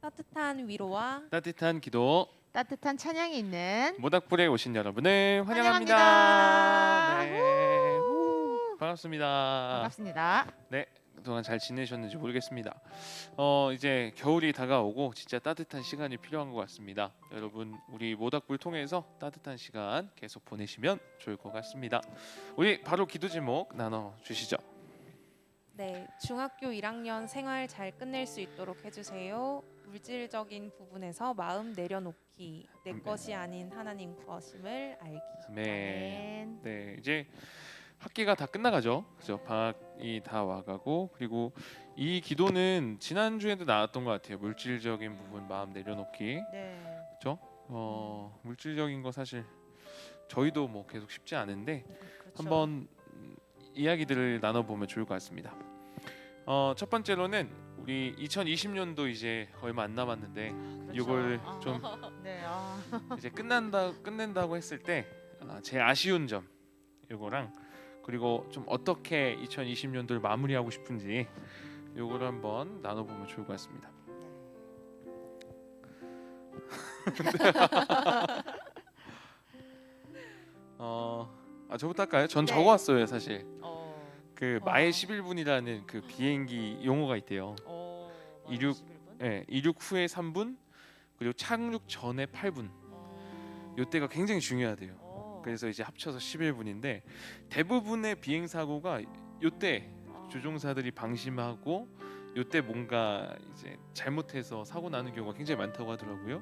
따뜻한 위로와 따뜻한 기도 따뜻한 찬양이 있는 모닥불에 오신 여러분을 환영합니다. 환영합니다. 네, 반갑습니다. 반갑습니다. 네, 그동안 잘 지내셨는지 모르겠습니다. 이제 겨울이 다가오고 진짜 따뜻한 시간이 필요한 것 같습니다. 여러분, 우리 모닥불 통해서 따뜻한 시간 계속 보내시면 좋을 것 같습니다. 우리 바로 기도 제목 나눠 주시죠. 네, 중학교 1학년 생활 잘 끝낼 수 있도록 해주세요. 물질적인 부분에서 마음 내려놓기, 내 아멘. 것이 아닌 하나님 것임을 알기. 네, 아멘. 네, 이제 학기가 다 끝나가죠. 그죠? 방학이 다 와가고, 그리고 이 기도는 지난 주에도 나왔던 것 같아요. 물질적인 부분 마음 내려놓기. 네. 그죠? 물질적인 거 사실 저희도 뭐 계속 쉽지 않은데 그렇죠. 한번 이야기들을 나눠보면 좋을 것 같습니다. 첫 번째로는 우리 2020년도 이제 얼마 안 남았는데 그렇죠. 이걸 좀 네. 이제 끝낸다고 했을 때 제 아쉬운 점 요거랑 그리고 좀 어떻게 2020년도를 마무리하고 싶은지 요거를 한번 나눠보면 좋을 것 같습니다. 저부터 할까요? 전 네. 적어왔어요 사실. 그 와. 마의 11분이라는 그 비행기 용어가 있대요. 이륙. 네, 이륙 후에 3분 그리고 착륙 전에 8분. 요때가 굉장히 중요하대요. 그래서 이제 합쳐서 11분인데 대부분의 비행 사고가 요때 조종사들이 방심하고 요때 뭔가 이제 잘못해서 사고 나는 경우가 굉장히 많다고 하더라고요.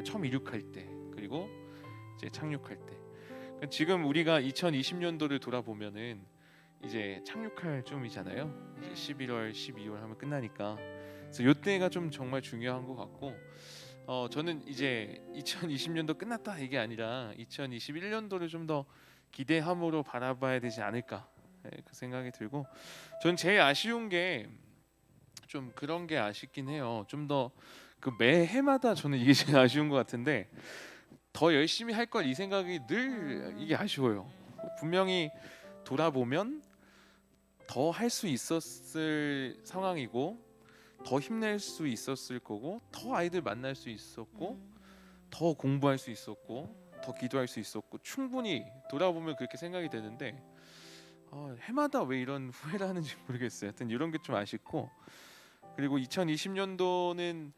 처음 이륙할 때 그리고 이제 착륙할 때. 지금 우리가 2020년도를 돌아보면은 이제 착륙할 쯤이잖아요. 이제 11월, 12월 하면 끝나니까. 그래서 요때가 좀 정말 중요한 것 같고, 저는 이제 2020년도 끝났다 이게 아니라 2021년도를 좀 더 기대함으로 바라봐야 되지 않을까 그 생각이 들고, 전 제일 아쉬운 게 좀 그런 게 아쉽긴 해요. 좀 더 그 매해마다 저는 이게 제일 아쉬운 것 같은데 더 열심히 할 걸 이 생각이 늘 이게 아쉬워요. 분명히 돌아보면 더 할 수 있었을 상황이고 더 힘낼 수 있었을 거고 더 아이들 만날 수 있었고 더 공부할 수 있었고 더 기도할 수 있었고 충분히 돌아보면 그렇게 생각이 되는데 해마다 왜 이런 후회를 하는지 모르겠어요. 하여튼 이런 게 좀 아쉽고, 그리고 2020년도는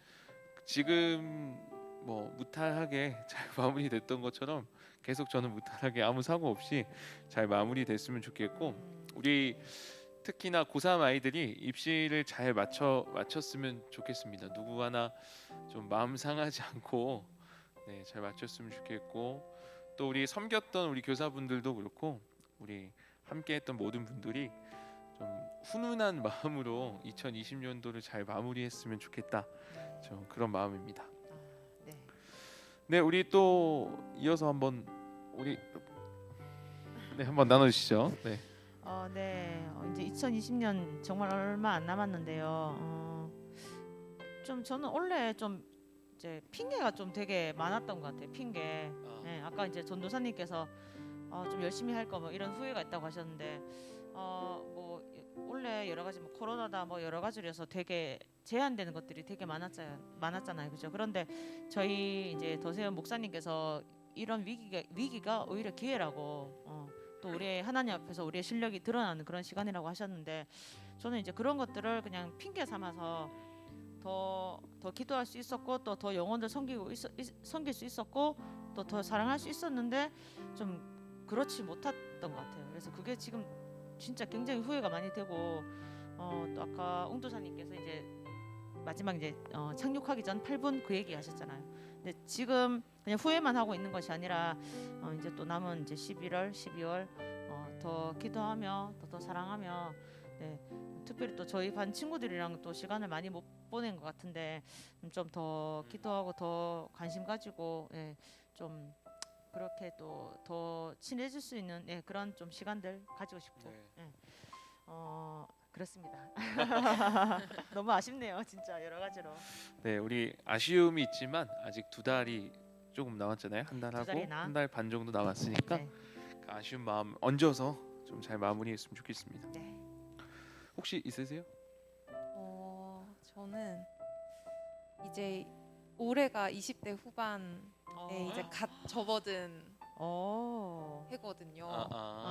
지금 뭐 무탈하게 잘 마무리됐던 것처럼 계속 저는 무탈하게 아무 사고 없이 잘 마무리됐으면 좋겠고, 우리 특히나 고3 아이들이 입시를 잘 마쳤으면 좋겠습니다. 누구 하나 좀 마음 상하지 않고 잘 마쳤으면 좋겠고, 또 우리 섬겼던 우리 교사분들도 그렇고 우리 함께했던 모든 분들이 좀 훈훈한 마음으로 2020년도를 잘 마무리했으면 좋겠다. 좀 그런 마음입니다. 네. 네, 우리 또 이어서 한번 우리 한번 나눠주시죠. 네. 네. 이제 2020년 정말 얼마 안 남았는데요. 좀 저는 원래 좀 이제 핑계가 좀 되게 많았던 것 같아요. 핑계. 네, 아까 이제 전도사님께서 좀 열심히 할 거 뭐 이런 후회가 있다고 하셨는데 뭐 원래 여러 가지 뭐 코로나다 뭐 여러 가지로 해서 되게 제한되는 것들이 되게 많았잖아요. 그죠? 그런데 저희 이제 더세훈 목사님께서 이런 위기가 오히려 기회라고 또 우리의 하나님 앞에서 우리의 실력이 드러나는 그런 시간이라고 하셨는데, 저는 이제 그런 것들을 그냥 핑계 삼아서 더 기도할 수 있었고 또 더 영혼들 섬길 수 있었고 또 더 사랑할 수 있었는데 좀 그렇지 못했던 것 같아요. 그래서 그게 지금 진짜 굉장히 후회가 많이 되고, 또 아까 웅도사님께서 이제 마지막 이제 착륙하기 전 8분 그 얘기 하셨잖아요. 근데 지금 그냥 후회만 하고 있는 것이 아니라 이제 또 남은 이제 11월, 12월 더 기도하며 더 사랑하며, 네, 특별히 또 저희 반 친구들이랑 또 시간을 많이 못 보낸 것 같은데 좀 더 기도하고 더 관심 가지고, 좀 그렇게 또 더 친해질 수 있는 그런 좀 시간들 가지고 싶고, 그렇습니다. 너무 아쉽네요, 진짜 여러 가지로. 네, 우리 아쉬움이 있지만 아직 2달이 조금 남았잖아요. 한 달 두 하고 달이나. 한 달 반 정도 남았으니까 네. 그 아쉬운 마음 얹어서 좀 잘 마무리했으면 좋겠습니다. 네. 혹시 있으세요? 저는 이제 올해가 20대 후반에 이제 갓 접어든 해거든요.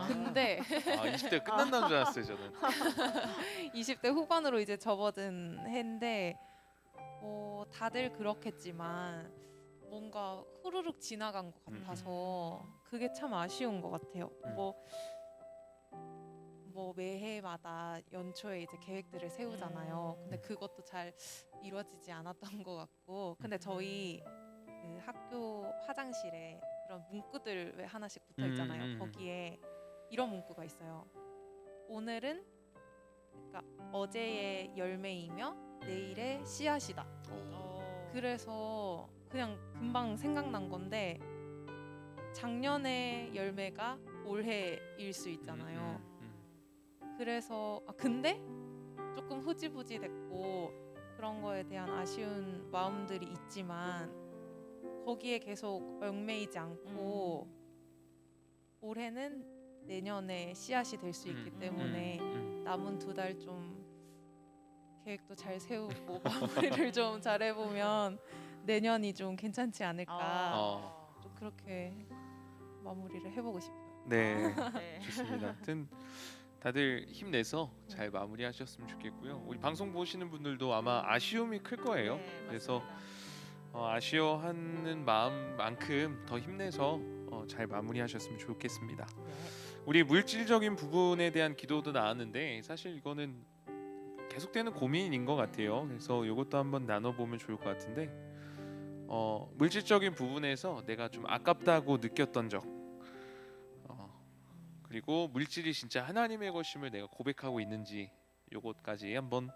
근데 20대 끝난다는 줄 알았어요 저는. 20대 후반으로 이제 접어든 해인데 다들 그렇겠지만 뭔가 후루룩 지나간 것 같아서 그게 참 아쉬운 것 같아요. 뭐 매해마다 연초에 이제 계획들을 세우잖아요. 근데 그것도 잘 이루어지지 않았던 것 같고, 근데 저희 그 학교 화장실에 그런 문구들 왜 하나씩 붙어 있잖아요. 거기에 이런 문구가 있어요. 오늘은 그러니까 어제의 열매이며 내일의 씨앗이다. 그래서 그냥 금방 생각난 건데 작년의 열매가 올해일 수 있잖아요. 그래서 근데 조금 흐지부지 됐고 그런 거에 대한 아쉬운 마음들이 있지만 거기에 계속 얽매이지 않고 올해는 내년에 씨앗이 될 수 있기 때문에 남은 2달 좀 계획도 잘 세우고 마무리를 좀 잘해보면 내년이 좀 괜찮지 않을까. 좀 그렇게 마무리를 해보고 싶어요. 네, 네. 좋습니다. 하여튼 다들 힘내서 잘 마무리하셨으면 좋겠고요. 우리 방송 보시는 분들도 아마 아쉬움이 클 거예요. 네, 그래서 맞습니다. 아쉬워하는 마음만큼 더 힘내서 잘 마무리하셨으면 좋겠습니다. 네. 우리 물질적인 부분에 대한 기도도 나왔는데 사실 이거는 계속되는 고민인 것 같아요. 그래서 이것도 한번 나눠보면 좋을 것 같은데 물질적인 부분에서 내가 좀 아깝다고 느꼈던 적 그리고 물질이 진짜 하나님의 것임을 내가 고백하고 있는지 요것까지 한번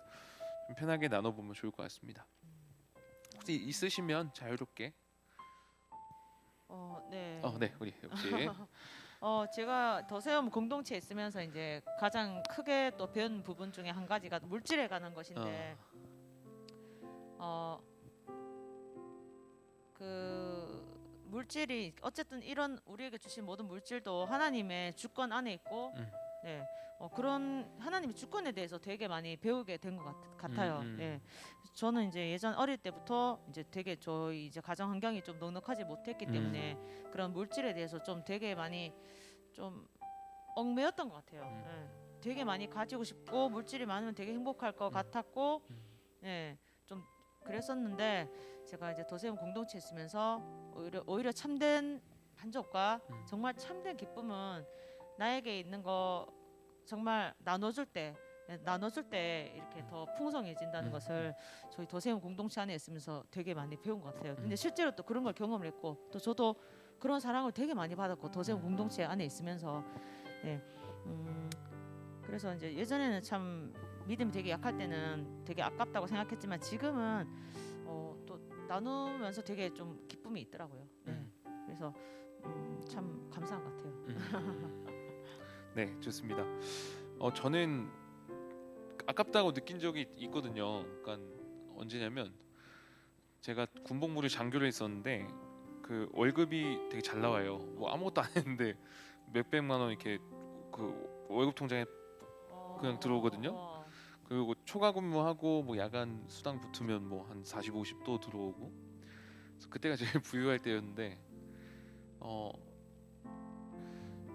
좀 편하게 나눠보면 좋을 것 같습니다. 혹시 있으시면 자유롭게 네. 네 우리 혹시 제가 더세움 공동체에 있으면서 이제 가장 크게 또 배운 부분 중에 한 가지가 물질에 관한 것인데 그 물질이 어쨌든 이런 우리에게 주신 모든 물질도 하나님의 주권 안에 있고 네. 그런 하나님의 주권에 대해서 되게 많이 배우게 된 것 같아요. 네. 저는 이제 예전 어릴 때부터 이제 되게 저희 이제 가정 환경이 좀 넉넉하지 못했기 때문에 그런 물질에 대해서 좀 되게 많이 좀 얽매였던 것 같아요. 네. 되게 많이 가지고 싶고 물질이 많으면 되게 행복할 것 같았고, 네. 좀 그랬었는데 제가 이제 더세움 공동체에 있으면서 오히려 참된 만족과 정말 참된 기쁨은 나에게 있는 거 정말 나눠줄 때 이렇게 더 풍성해진다는 것을 저희 더세움 공동체 안에 있으면서 되게 많이 배운 것 같아요. 근데 실제로 또 그런 걸 경험을 했고 또 저도 그런 사랑을 되게 많이 받았고 더세움 공동체 안에 있으면서 네. 그래서 이제 예전에는 참 믿음이 되게 약할 때는 되게 아깝다고 생각했지만 지금은 또 나누면서 되게 좀 기쁨이 있더라고요. 네. 그래서 참 감사한 것 같아요. 네 좋습니다. 저는 아깝다고 느낀 적이 있거든요. 그러니까 언제냐면 제가 군복무를 장교를 했었는데 그 월급이 되게 잘 나와요. 뭐 아무것도 안 했는데 몇 백만 원 이렇게 그 월급 통장에 그냥 들어오거든요. 그리고 초과 근무하고 뭐 야간 수당 붙으면 뭐 한 40, 50도 들어오고. 그래서 그때가 제일 부유할 때였는데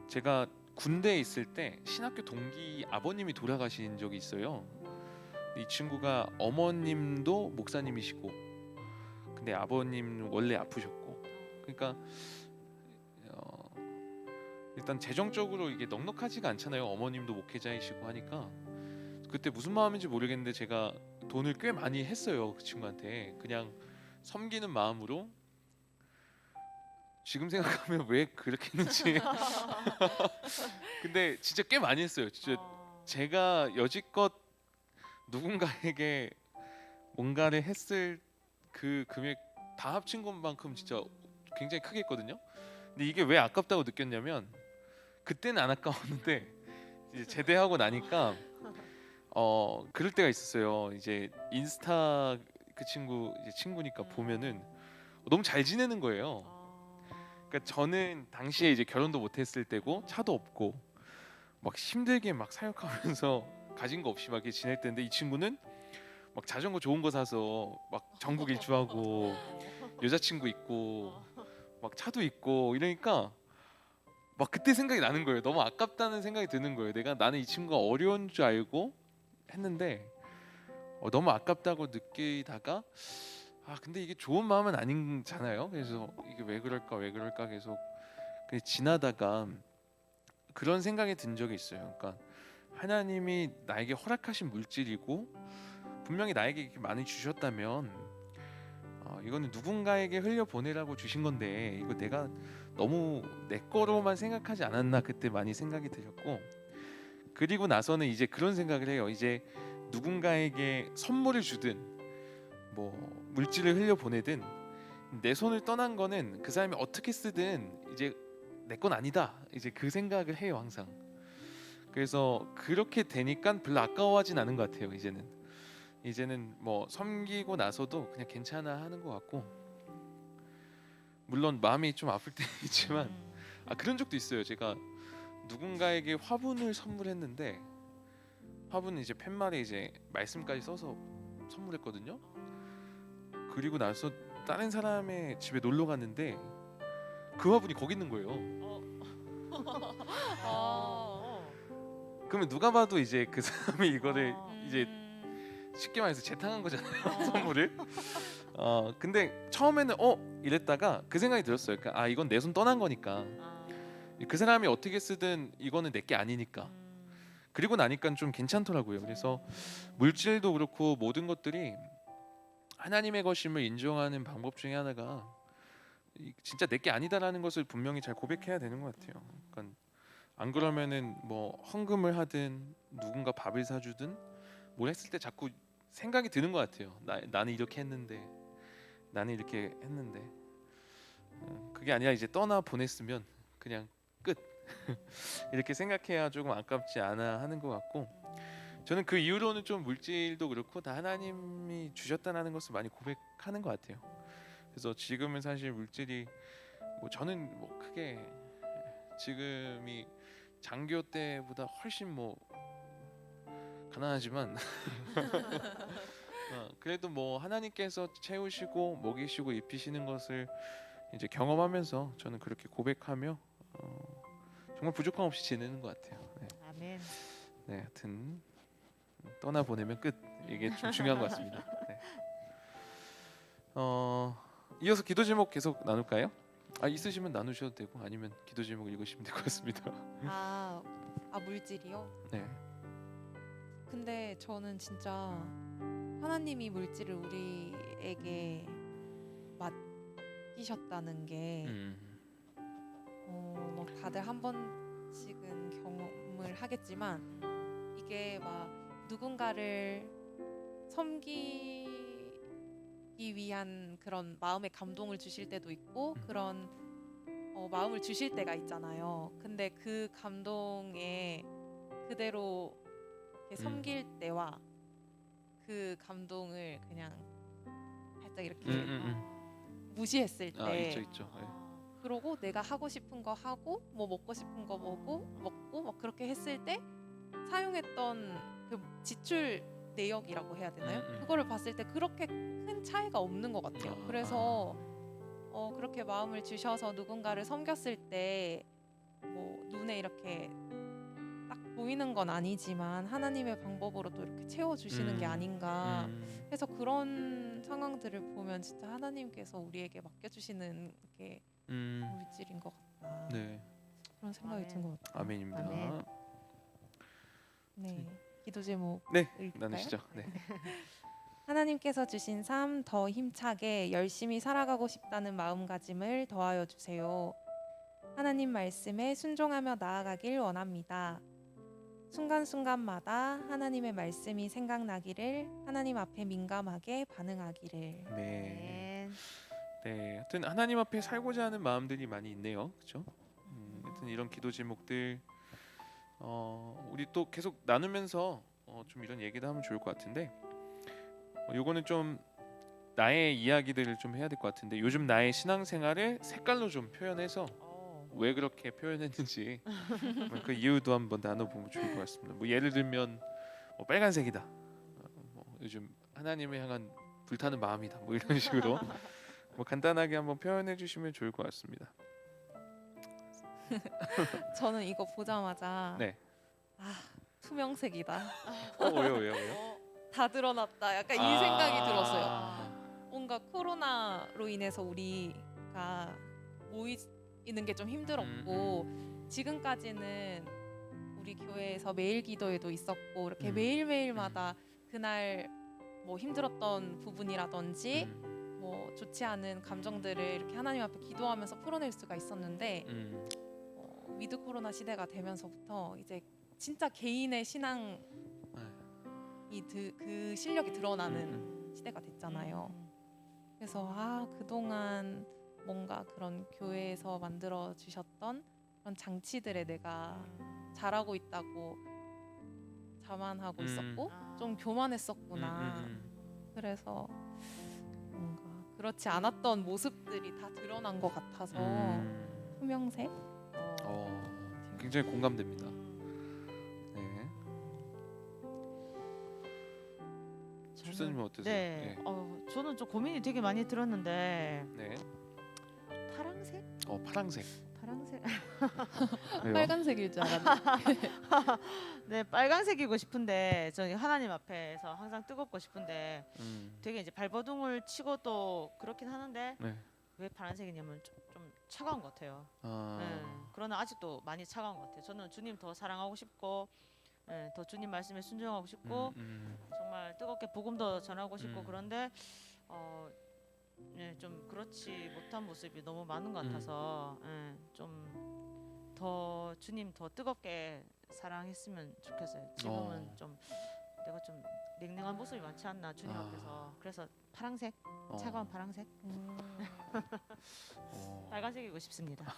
제가 군대에 있을 때 신학교 동기 아버님이 돌아가신 적이 있어요. 이 친구가 어머님도 목사님이시고 근데 아버님 원래 아프셨고 그러니까 일단 재정적으로 이게 넉넉하지가 않잖아요. 어머님도 목회자이시고 하니까 그때 무슨 마음인지 모르겠는데 제가 돈을 꽤 많이 했어요. 그 친구한테 그냥 섬기는 마음으로. 지금 생각하면 왜 그렇게 했는지 근데 진짜 꽤 많이 했어요. 진짜 제가 여지껏 누군가에게 뭔가를 했을 그 금액 다 합친 것만큼 진짜 굉장히 크게 했거든요. 근데 이게 왜 아깝다고 느꼈냐면 그때는 안 아까웠는데 이제 제대하고 나니까 그럴 때가 있었어요. 이제 인스타 그 친구 이제 친구니까 보면은 너무 잘 지내는 거예요. 그러니까 저는 당시에 이제 결혼도 못했을 때고 차도 없고 막 힘들게 막 사역하면서 가진 거 없이 막 이렇게 지낼 때인데 이 친구는 막 자전거 좋은 거 사서 막 전국 일주하고 여자친구 있고 막 차도 있고 이러니까 막 그때 생각이 나는 거예요. 너무 아깝다는 생각이 드는 거예요. 나는 이 친구가 어려운 줄 알고 했는데 너무 아깝다고 느끼다가 근데 이게 좋은 마음은 아니잖아요. 그래서 이게 왜 그럴까 계속 지나다가 그런 생각이 든 적이 있어요. 그러니까 하나님이 나에게 허락하신 물질이고 분명히 나에게 이렇게 많이 주셨다면 이거는 누군가에게 흘려 보내라고 주신 건데 이거 내가 너무 내 거로만 생각하지 않았나 그때 많이 생각이 들었고, 그리고 나서는 이제 그런 생각을 해요. 이제 누군가에게 선물을 주든 뭐 물질을 흘려 보내든 내 손을 떠난 거는 그 사람이 어떻게 쓰든 이제 내 건 아니다. 이제 그 생각을 해요 항상. 그래서 그렇게 되니까 별로 아까워하진 않은 것 같아요. 이제는 뭐 섬기고 나서도 그냥 괜찮아 하는 것 같고, 물론 마음이 좀 아플 때 있지만 그런 적도 있어요. 제가 누군가에게 화분을 선물했는데 화분은 이제 팻말에 이제 말씀까지 써서 선물했거든요. 그리고 나서 다른 사람의 집에 놀러 갔는데 그 화분이 거기 있는 거예요. 그러면 누가 봐도 이제 그 사람이 이거를 이제 쉽게 말해서 재탕한 거잖아요. 선물을. 근데 처음에는 이랬다가 그 생각이 들었어요. 그러니까 이건 내 손 떠난 거니까 그 사람이 어떻게 쓰든 이거는 내 게 아니니까. 그리고 나니까 좀 괜찮더라고요. 그래서 물질도 그렇고 모든 것들이 하나님의 것임을 인정하는 방법 중에 하나가 진짜 내 게 아니다라는 것을 분명히 잘 고백해야 되는 것 같아요. 그러니까 안 그러면은 뭐 헌금을 하든 누군가 밥을 사주든 뭘 했을 때 자꾸 생각이 드는 것 같아요. 나는 이렇게 했는데, 나는 이렇게 했는데 그게 아니라 이제 떠나 보냈으면 그냥 끝. 이렇게 생각해야 조금 아깝지 않아 하는 것 같고, 저는 그 이후로는 좀 물질도 그렇고 다 하나님이 주셨다는 것을 많이 고백하는 것 같아요. 그래서 지금은 사실 물질이 뭐 저는 뭐 크게 지금이 장교 때보다 훨씬 뭐 가난하지만 그래도 뭐 하나님께서 채우시고 먹이시고 입히시는 것을 이제 경험하면서 저는 그렇게 고백하며 정말 부족함 없이 지내는 것 같아요. 네. 아멘. 네, 하여튼 떠나 보내면 끝. 이게 좀 중요한 것 같습니다. 네. 이어서 기도 제목 계속 나눌까요? 있으시면 나누셔도 되고 아니면 기도 제목 읽으시면 될 것 같습니다. 물질이요? 네. 근데 저는 진짜 하나님이 물질을 우리에게 맡기셨다는 게 뭐 다들 한 번씩은 경험을 하겠지만 이게 막 누군가를 섬기기 위한 그런 마음의 감동을 주실 때도 있고 그런 마음을 주실 때가 있잖아요. 근데 그 감동에 그대로 이렇게 섬길 때와 그 감동을 그냥 살짝 이렇게 무시했을 때 있죠. 네. 그러고 내가 하고 싶은 거 하고 뭐 먹고 싶은 거 먹고 막 그렇게 했을 때 사용했던 그 지출 내역이라고 해야 되나요? 그거를 봤을 때 그렇게 큰 차이가 없는 것 같아요. 그래서 그렇게 마음을 주셔서 누군가를 섬겼을 때 뭐 눈에 이렇게 딱 보이는 건 아니지만 하나님의 방법으로 또 이렇게 채워주시는 게 아닌가 해서 그런 상황들을 보면 진짜 하나님께서 우리에게 맡겨주시는 게 물질인 것 같다. 네. 그런 생각이 든 것 같아요. 아멘입니다. 아멘. 네, 기도 제목 네, 읽을까요? 나누시죠. 네. 하나님께서 주신 삶 더 힘차게 열심히 살아가고 싶다는 마음가짐을 더하여 주세요. 하나님 말씀에 순종하며 나아가길 원합니다. 순간순간마다 하나님의 말씀이 생각나기를, 하나님 앞에 민감하게 반응하기를. 네. 아멘. 네. 하여튼 하나님 앞에 살고자 하는 마음들이 많이 있네요. 그렇죠? 하여튼 이런 기도 제목들 우리 또 계속 나누면서 좀 이런 얘기도 하면 좋을 것 같은데, 요거는 좀 나의 이야기들을 좀 해야 될 것 같은데, 요즘 나의 신앙생활을 색깔로 좀 표현해서 왜 그렇게 표현했는지 그 이유도 한번 나눠보면 좋을 것 같습니다. 뭐 예를 들면 뭐 빨간색이다. 뭐 요즘 하나님을 향한 불타는 마음이다. 뭐 이런 식으로 뭐 간단하게 한번 표현해 주시면 좋을 것 같습니다. 저는 이거 보자마자 네. 아 투명색이다. 왜요? 다 드러났다. 약간 이 생각이 들었어요. 뭔가 코로나로 인해서 우리가 모이는 게 좀 힘들었고 지금까지는 우리 교회에서 매일 기도회도 있었고 이렇게 매일매일마다 그날 뭐 힘들었던 부분이라든지 뭐 좋지 않은 감정들을 이렇게 하나님 앞에 기도하면서 풀어낼 수가 있었는데 위드 코로나 시대가 되면서부터 이제 진짜 개인의 신앙이 그 실력이 드러나는 시대가 됐잖아요. 그래서 그동안 뭔가 그런 교회에서 만들어 주셨던 그런 장치들에 내가 잘하고 있다고 자만하고 있었고 좀 교만했었구나. 그래서 뭔가 그렇지 않았던 모습들이 다 드러난 것 같아서 투명색. 굉장히 공감됩니다. 네. 출사님은 어떠세요? 네. 저는 좀 고민이 되게 많이 들었는데 네. 파랑색? 파랑색. 파랑색? 왜요? 빨간색일 줄 알았는데. 네, 빨간색이고 싶은데 저는 하나님 앞에서 항상 뜨겁고 싶은데 되게 이제 발버둥을 치고 또 그렇긴 하는데 네. 왜 파란색이냐면 좀 차가운 것 같아요. 아. 네, 그러나 아직도 많이 차가운 것 같아요. 저는 주님 더 사랑하고 싶고, 더 주님 말씀에 순종하고 싶고, 정말 뜨겁게 복음도 전하고 싶고 그런데 좀 그렇지 못한 모습이 너무 많은 것 같아서 좀 더 주님 더 뜨겁게 사랑했으면 좋겠어요. 지금은 좀 내가 좀 냉랭한 모습이 많지 않나 주님 앞에서. 그래서 파랑색, 차가운 파랑색, 빨간색이고 싶습니다.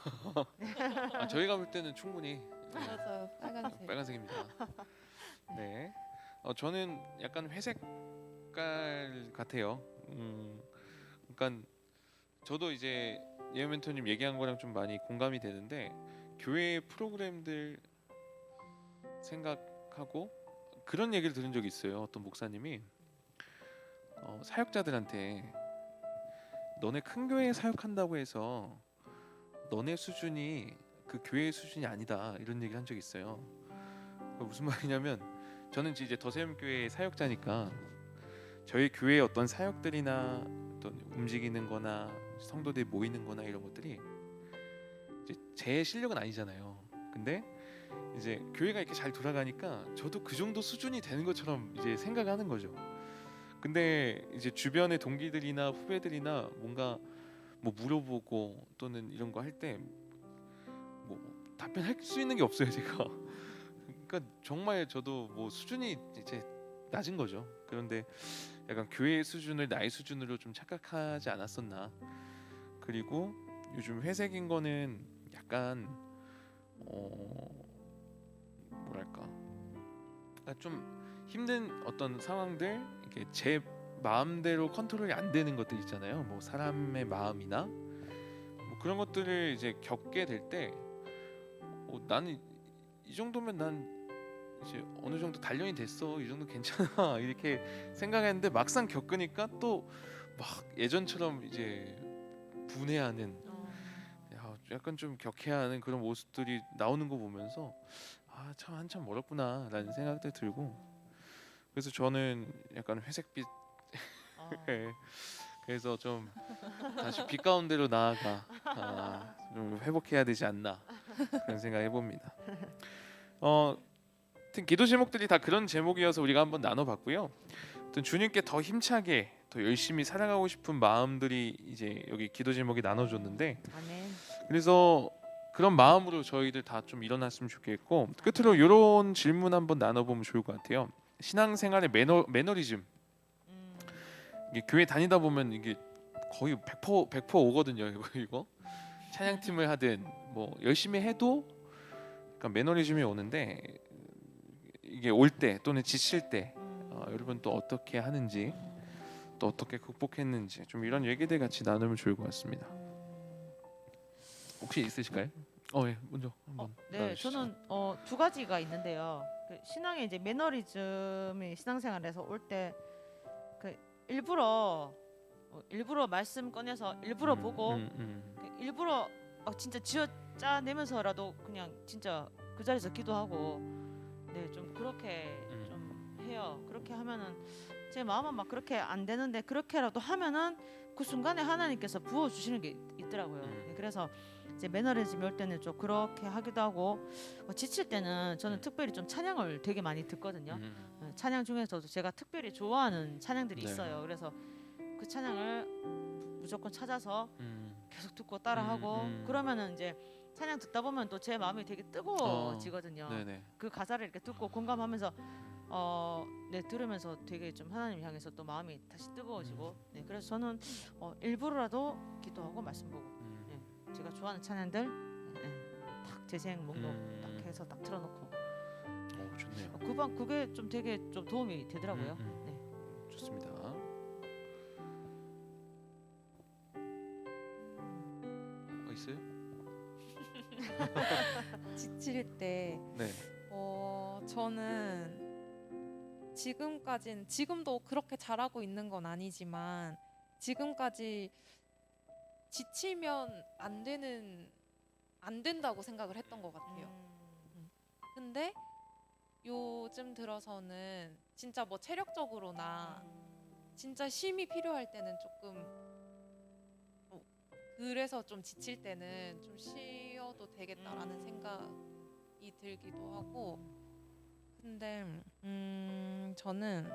저희가 볼 때는 충분히 맞아요. 빨간색. 빨간색입니다. 네. 저는 약간 회색깔 같아요. 그러니까 저도 이제 예은 멘토님 얘기한 거랑 좀 많이 공감이 되는데 교회 프로그램들 생각하고 그런 얘기를 들은 적이 있어요. 어떤 목사님이 사역자들한테 너네 큰 교회에 사역한다고 해서 너네 수준이 그 교회의 수준이 아니다 이런 얘기를 한 적이 있어요. 무슨 말이냐면 저는 이제 더세움교회 사역자니까 저희 교회의 어떤 사역들이나 어떤 움직이는 거나 성도들이 모이는 거나 이런 것들이 이제 제 실력은 아니잖아요. 근데 이제 교회가 이렇게 잘 돌아가니까 저도 그 정도 수준이 되는 것처럼 이제 생각하는 거죠. 근데 이제 주변의 동기들이나 후배들이나 뭔가 뭐 물어보고 또는 이런 거 할 때 뭐 답변할 수 있는 게 없어요, 제가. 그러니까 정말 저도 뭐 수준이 이제 낮은 거죠. 그런데 약간 교회의 수준을 나의 수준으로 좀 착각하지 않았었나. 그리고 요즘 회색인 거는 약간 뭐랄까 좀 힘든 어떤 상황들 이게 제 마음대로 컨트롤이 안 되는 것들 있잖아요. 뭐 사람의 마음이나 뭐 그런 것들을 이제 겪게 될 때 나는 이 정도면 난 이제 어느 정도 단련이 됐어. 이 정도 괜찮아. 이렇게 생각했는데 막상 겪으니까 또 막 예전처럼 이제 분해하는 약간 좀 격해하는 그런 모습들이 나오는 거 보면서 참 한참 멀었구나라는 생각도 들고 그래서 저는 약간 회색빛 그래서 좀 다시 빛 가운데로 나아가 좀 회복해야 되지 않나 그런 생각 해봅니다. 기도 제목들이 다 그런 제목이어서 우리가 한번 나눠봤고요. 주님께 더 힘차게 더 열심히 살아가고 싶은 마음들이 이제 여기 기도 제목이 나눠줬는데 아멘. 그래서 그런 마음으로 저희들 다 좀 일어났으면 좋겠고 끝으로 이런 질문 한번 나눠보면 좋을 것 같아요. 신앙생활의 매너리즘 이게 교회 다니다 보면 이게 거의 100% 오거든요. 이거 찬양팀을 하든 뭐 열심히 해도 그러니까 매너리즘이 오는데 이게 올 때 또는 지칠 때 여러분 또 어떻게 하는지 또 어떻게 극복했는지 좀 이런 얘기들 같이 나누면 좋을 것 같습니다. 혹시 있으실까요? 예, 먼저 한번. 네, 나눠주시죠. 저는 두 가지가 있는데요. 그 신앙의 이제 매너리즘이 신앙생활에서 올 때 일부러 말씀 꺼내서 일부러 보고 일부러 진짜 쥐어짜내면서라도 그냥 진짜 그 자리에서 기도하고 네 좀 그렇게 좀 해요. 그렇게 하면은 제 마음은 막 그렇게 안 되는데 그렇게라도 하면은 그 순간에 하나님께서 부어 주시는 게 있더라고요. 네, 그래서 이제 매너리즘이 올 때는 좀 그렇게 하기도 하고 지칠 때는 저는 특별히 좀 찬양을 되게 많이 듣거든요. 찬양 중에서도 제가 특별히 좋아하는 찬양들이 네. 있어요. 그래서 그 찬양을 무조건 찾아서 계속 듣고 따라하고 그러면은 이제 찬양 듣다 보면 또 제 마음이 되게 뜨거워지거든요. 네네. 그 가사를 이렇게 듣고 공감하면서 네 들으면서 되게 좀 하나님 향해서 또 마음이 다시 뜨거워지고 네 그래서 저는 일부러라도 기도하고 말씀 보고 제가 좋아하는 찬양들 딱 재생 목록 딱 해서 딱 틀어놓고 좋네요. 그게 좀 되게 좀 도움이 되더라고요. 네. 좋습니다. 있어요? 지칠 때 네. 저는 지금도 그렇게 잘하고 있는 건 아니지만 지금까지 지치면 안 된다고 생각을 했던 것 같아요. 근데 요즘 들어서는 진짜 뭐 체력적으로나 진짜 쉼이 필요할 때는 조금 그래서 좀 지칠 때는 좀 쉬어도 되겠다라는 생각이 들기도 하고 근데 저는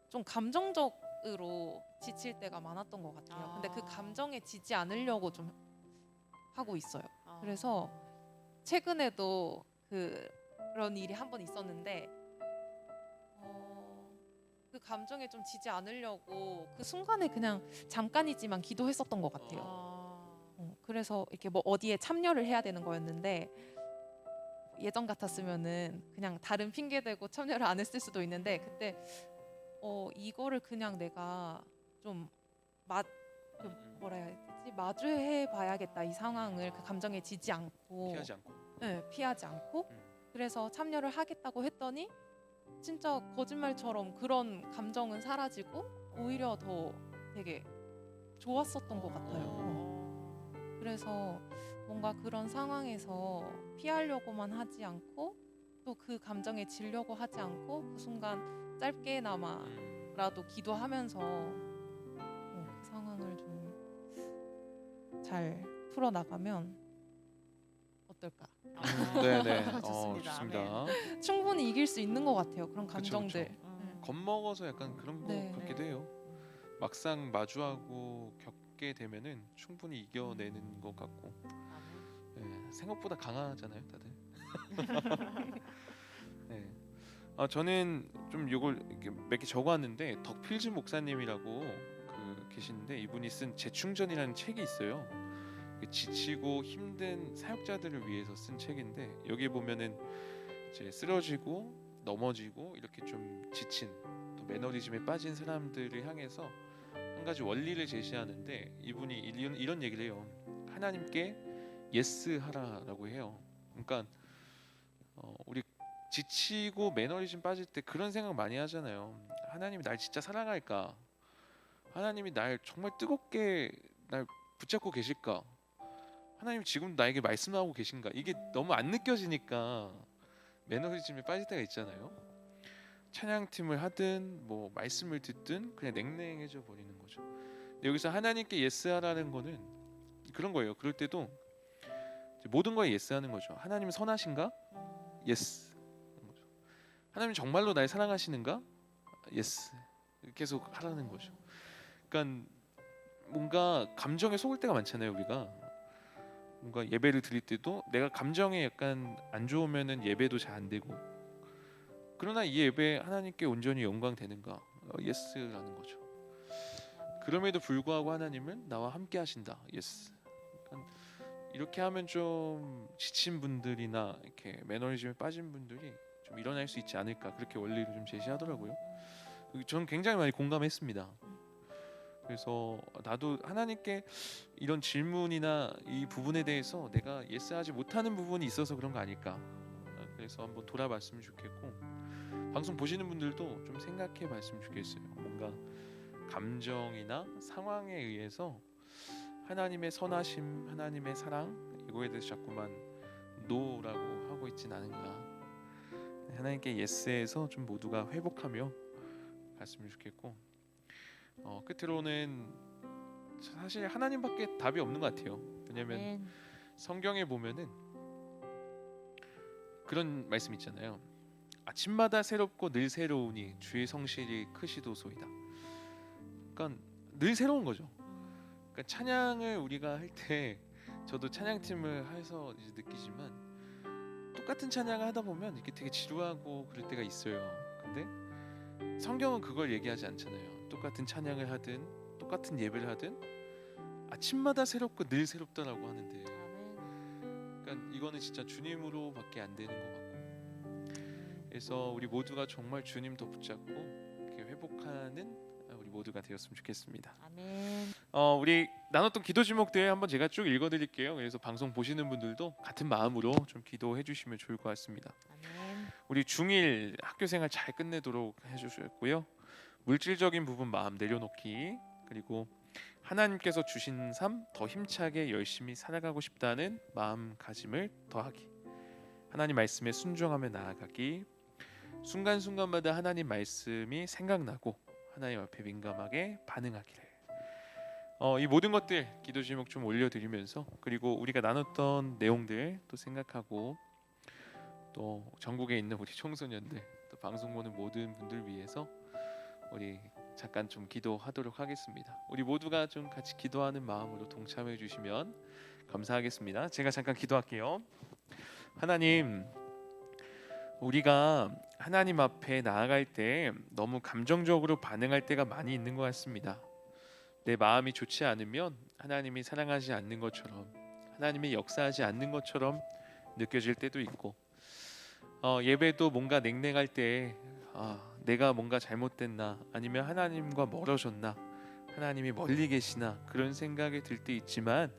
좀 감정적으로 지칠 때가 많았던 것 같아요. 근데 그 감정에 지지 않으려고 좀 하고 있어요. 그래서 최근에도 그런 일이 한 번 있었는데 그 감정에 좀 지지 않으려고 그 순간에 그냥 잠깐이지만 기도했었던 것 같아요. 그래서 이렇게 뭐 어디에 참여를 해야 되는 거였는데 예전 같았으면은 그냥 다른 핑계 대고 참여를 안 했을 수도 있는데 그때 이거를 그냥 내가 좀 뭐라 해야 되지? 마주해 봐야겠다. 이 상황을 그 감정에 지지 않고 피하지 않고 그래서 참여를 하겠다고 했더니 진짜 거짓말처럼 그런 감정은 사라지고 오히려 더 되게 좋았었던 것 같아요. 그래서 뭔가 그런 상황에서 피하려고만 하지 않고 또 그 감정에 질려고 하지 않고 그 순간 짧게나마라도 기도하면서 그 상황을 좀 잘 풀어나가면 어떨까? 네네. 좋습니다. 좋습니다. 충분히 이길 수 있는 것 같아요. 그런 그쵸, 감정들. 그쵸. 겁먹어서 약간 그런 거 네. 같기도 해요. 막상 마주하고 겪게 되면은 충분히 이겨내는 것 같고 네, 생각보다 강하잖아요, 다들. 네. 저는 좀 요걸 몇 개 적어왔는데 덕필즈 목사님이라고 계시는데 이분이 쓴 재충전이라는 책이 있어요. 지치고 힘든 사역자들을 위해서 쓴 책인데 여기 보면은 이제 쓰러지고 넘어지고 이렇게 좀 지친 또 매너리즘에 빠진 사람들을 향해서 한 가지 원리를 제시하는데 이분이 이런 얘기를 해요. 하나님께 예스 하라라고 해요. 그러니까 우리 지치고 매너리즘 빠질 때 그런 생각 많이 하잖아요. 하나님이 날 진짜 사랑할까? 하나님이 날 정말 뜨겁게 날 붙잡고 계실까? 하나님 지금 나에게 말씀하고 계신가? 이게 너무 안 느껴지니까 매너리즘에 빠질 때가 있잖아요. 찬양팀을 하든 뭐 말씀을 듣든 그냥 냉랭해져 버리는 거죠. 여기서 하나님께 예스하라는 거는 그런 거예요. 그럴 때도 모든 거에 예스하는 거죠. 하나님 선하신가? 예스. 하나님 정말로 날 사랑하시는가? 예스. 계속 하라는 거죠. 그러니까 뭔가 감정에 속을 때가 많잖아요, 우리가. 뭔가 예배를 드릴 때도 내가 감정에 약간 안 좋으면은 예배도 잘 안 되고. 그러나 이 예배 하나님께 온전히 영광 되는가? 예스라는 거죠. 그럼에도 불구하고 하나님은 나와 함께 하신다. 예스. 그러니까 이렇게 하면 좀 지친 분들이나 이렇게 매너리즘에 빠진 분들이 좀 일어날 수 있지 않을까 그렇게 원리를 좀 제시하더라고요. 저는 굉장히 많이 공감했습니다. 그래서 나도 하나님께 이런 질문이나 이 부분에 대해서 내가 예스하지 못하는 부분이 있어서 그런 거 아닐까. 그래서 한번 돌아봤으면 좋겠고 방송 보시는 분들도 좀 생각해 봤으면 좋겠어요. 뭔가 감정이나 상황에 의해서 하나님의 선하심, 하나님의 사랑 이거에 대해서 자꾸만 노라고 하고 있진 않은가. 하나님께 예스에서 좀 모두가 회복하며 갔으면 좋겠고, 끝으로는 사실 하나님밖에 답이 없는 것 같아요. 왜냐하면 아멘. 성경에 보면은 그런 말씀 있잖아요. 아침마다 새롭고 늘 새로우니 주의 성실이 크시도소이다. 그러니까 늘 새로운 거죠. 그러니까 찬양을 우리가 할 때 저도 찬양팀을 해서 이제 느끼지만 똑같은 찬양을 하다 보면 이렇게 되게 지루하고 그럴 때가 있어요. 근데 성경은 그걸 얘기하지 않잖아요. 똑같은 찬양을 하든 똑같은 예배를 하든 아침마다 새롭고 늘 새롭다라고 하는데, 그러니까 이거는 진짜 주님으로밖에 안 되는 것 같고, 그래서 우리 모두가 정말 주님 더 붙잡고 이렇게 회복하는 우리 모두가 되었으면 좋겠습니다. 아멘. 우리 나눴던 기도 제목들 한번 제가 쭉 읽어드릴게요. 그래서 방송 보시는 분들도 같은 마음으로 좀 기도해 주시면 좋을 것 같습니다. 아멘. 우리 중1 학교생활 잘 끝내도록 해주셨고요. 물질적인 부분 마음 내려놓기, 그리고 하나님께서 주신 삶 더 힘차게 열심히 살아가고 싶다는 마음가짐을 더하기, 하나님 말씀에 순종하며 나아가기, 순간순간마다 하나님 말씀이 생각나고 하나님 앞에 민감하게 반응하기를. 이 모든 것들 기도 제목 좀 올려드리면서, 그리고 우리가 나눴던 내용들 또 생각하고, 또 전국에 있는 우리 청소년들, 또 방송 보는 모든 분들 위해서 우리 잠깐 좀 기도하도록 하겠습니다. 우리 모두가 좀 같이 기도하는 마음으로 동참해 주시면 감사하겠습니다. 제가 잠깐 기도할게요. 하나님, 우리가 하나님 앞에 나아갈 때 너무 감정적으로 반응할 때가 많이 있는 것 같습니다. 내 마음이 좋지 않으면 하나님이 사랑하지 않는 것처럼, 하나님이 역사하지 않는 것처럼 느껴질 때도 있고, 예배도 뭔가 냉랭할 때 내가 뭔가 잘못됐나, 아니면 하나님과 멀어졌나, 하나님이 멀리 계시나 그런 생각이 들 때 있지만,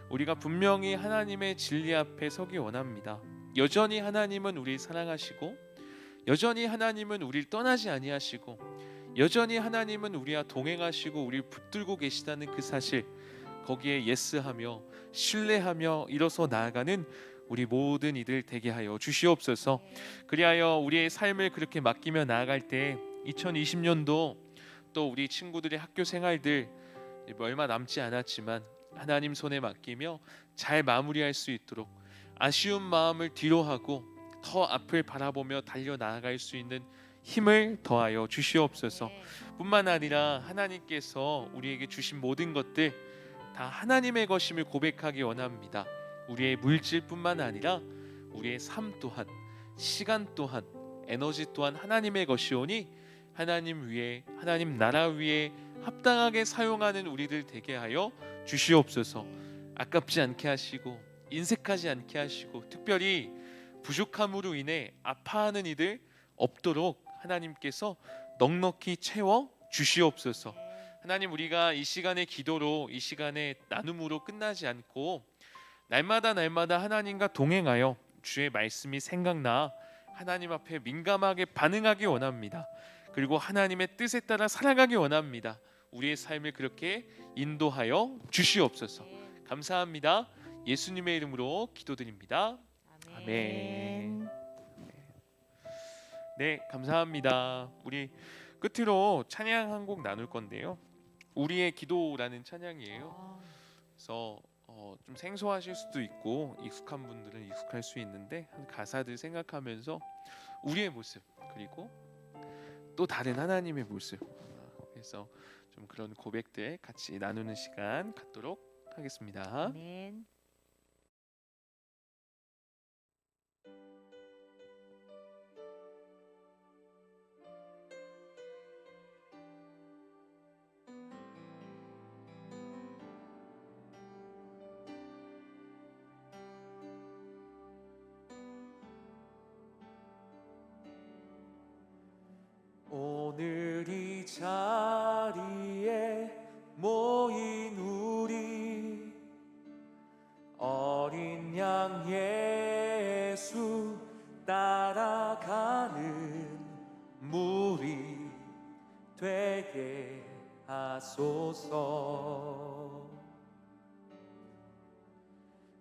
우리가 분명히 하나님의 진리 앞에 서기 원합니다. 여전히 하나님은 우리를 사랑하시고, 여전히 하나님은 우리를 떠나지 아니하시고, 여전히 하나님은 우리와 동행하시고 우리를 붙들고 계시다는 그 사실, 거기에 예스하며 신뢰하며 일어서 나아가는 우리 모든 이들 되게 하여 주시옵소서. 그리하여 우리의 삶을 그렇게 맡기며 나아갈 때 2020년도 또 우리 친구들의 학교 생활들 얼마 남지 않았지만 하나님 손에 맡기며 잘 마무리할 수 있도록 아쉬운 마음을 뒤로하고 더 앞을 바라보며 달려 나아갈 수 있는 힘을 더하여 주시옵소서. 뿐만 아니라 하나님께서 우리에게 주신 모든 것들 다 하나님의 것임을 고백하기 원합니다. 우리의 물질뿐만 아니라 우리의 삶 또한, 시간 또한, 에너지 또한 하나님의 것이오니 하나님 위에, 하나님 나라 위에 합당하게 사용하는 우리들 되게 하여 주시옵소서. 아깝지 않게 하시고 인색하지 않게 하시고, 특별히 부족함으로 인해 아파하는 이들 없도록 하나님께서 넉넉히 채워 주시옵소서. 하나님, 우리가 이 시간의 기도로, 이 시간의 나눔으로 끝나지 않고 날마다 하나님과 동행하여 주의 말씀이 생각나 하나님 앞에 민감하게 반응하기 원합니다. 그리고 하나님의 뜻에 따라 살아가기 원합니다. 우리의 삶을 그렇게 인도하여 주시옵소서. 감사합니다. 예수님의 이름으로 기도드립니다. 아멘. 네, 감사합니다. 우리 끝으로 찬양 한 곡 나눌 건데요. 우리의 기도라는 찬양이에요. 그래서 좀 생소하실 수도 있고 익숙한 분들은 익숙할 수 있는데, 가사들 생각하면서 우리의 모습, 그리고 또 다른 하나님의 모습, 그래서 좀 그런 고백들 같이 나누는 시간 갖도록 하겠습니다. 아멘. 오늘 이 자리에 모인 우리 하소서.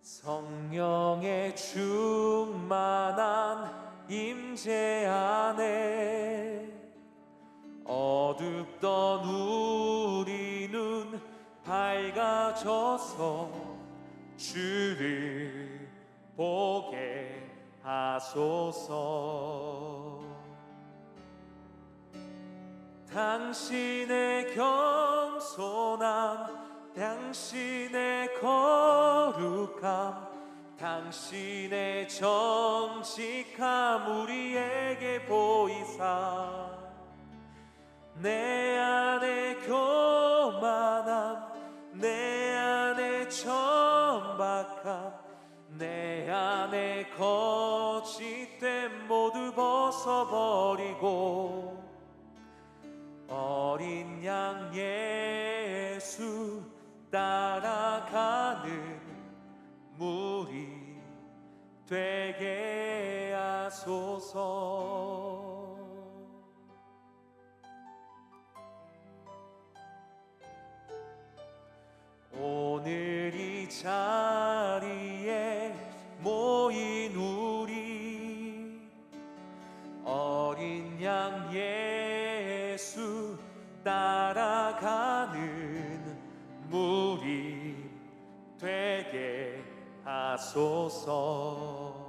성령의 충만한 임재 안에 어둡던 우리 눈 밝아져서 주를 보게 하소서. 당신의 겸손함, 당신의 거룩함, 당신의 정직함 우리에게 보이사 내 안에 교만함, 내 안에 천박함, 내 안에 거짓됨 모두 벗어버리고 어린 양 예수 따라가는 무리 되게 하소서. 오늘 이 자리에 모인 우리 어린 양 예수 따라가는 무리 되게 하소서.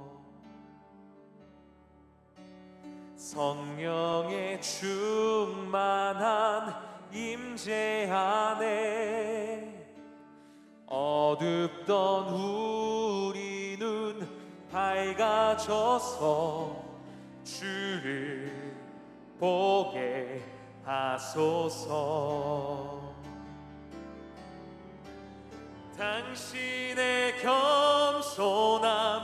성령의 충만한 임재 안에 어둡던 우리 눈 밝아져서 주를 보게 하소서. 당신의 겸손함,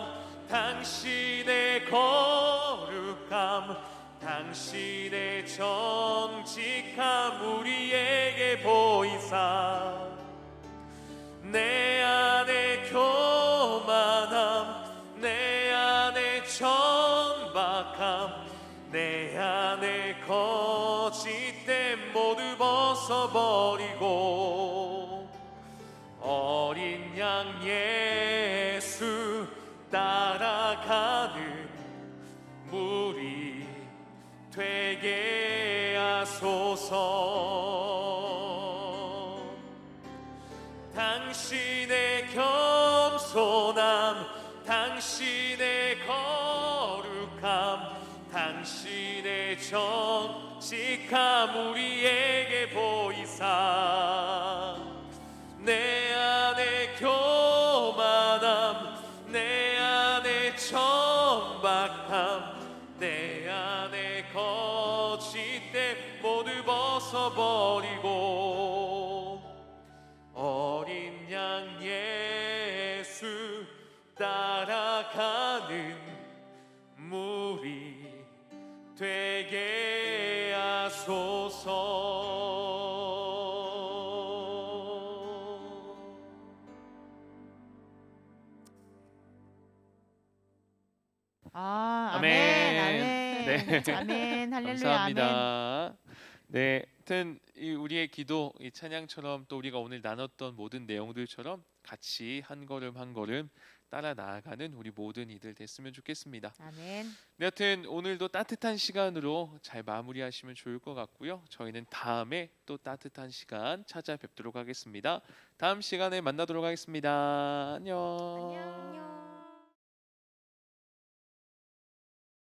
당신의 거룩함, 당신의 정직함 우리에게 보이사 내 안에 교만함, 내 안에 천박함, 내 안에 거짓됨 모두 벗어버리고 어린 양 예수 따라가는 무리 되게 하소서. 당신의 겸손함, 당신의 거룩함, 당신의 정직함 우리에게 보이사 내 안에 교만함, 내 안에 천박함, 내 안에 거짓됨 모두 벗어버리고 어린 양 예수 따라가는 무리 되게 하소서. 아멘, 아멘. 아멘, 네. 아멘, 할렐루야, 아멘. 감사합니다. 네, 하여튼 이 우리의 기도, 이 찬양처럼 또 우리가 오늘 나눴던 모든 내용들처럼 같이 한 걸음 한 걸음 따라 나아가는 우리 모든 이들 됐으면 좋겠습니다. 아멘. 네, 하여튼 오늘도 따뜻한 시간으로 잘 마무리하시면 좋을 것 같고요. 저희는 다음에 또 따뜻한 시간 찾아뵙도록 하겠습니다. 다음 시간에 만나도록 하겠습니다. 안녕. 안녕.